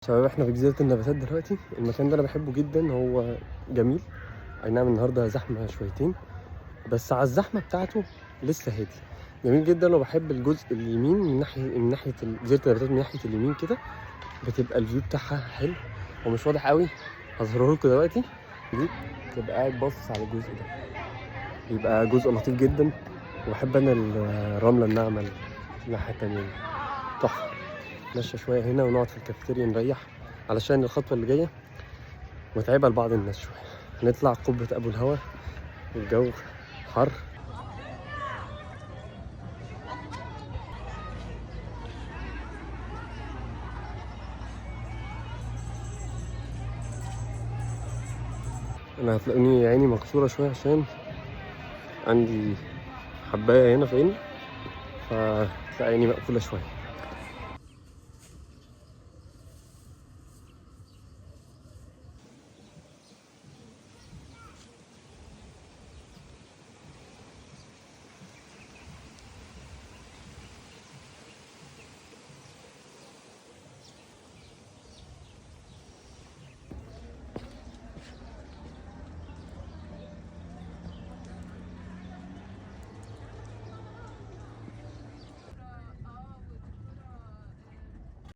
شباب احنا في جزيرة النباتات دلوقتي. المكان ده انا بحبه جدا، هو جميل. اي نعم النهارده زحمة شويتين، بس على الزحمة بتاعته لسه هادي جميل جدا. وبحب الجزء اليمين من ناحية جزيرة النباتات، من ناحية اليمين كده بتبقى الفيو بتاعها حلو ومش واضح قوي. هظهره لكم دلوقتي. دي تبقى قاعد باصص على الجزء ده، بيبقى جزء لطيف جدا. وبحب انا الرملة الناعمة الناحية التانية دي، تحفة. نتمشى شوية هنا ونقعد في الكافيتيريا نريح، علشان الخطوة اللي جاية متعبة لبعض الناس شوية. هنطلع قبة أبو الهوا والجو حر. أنا هتلاقوني عيني مكسورة شوية عشان عندي حباية هنا في عيني، فتلاقي عيني مقفولة شوية.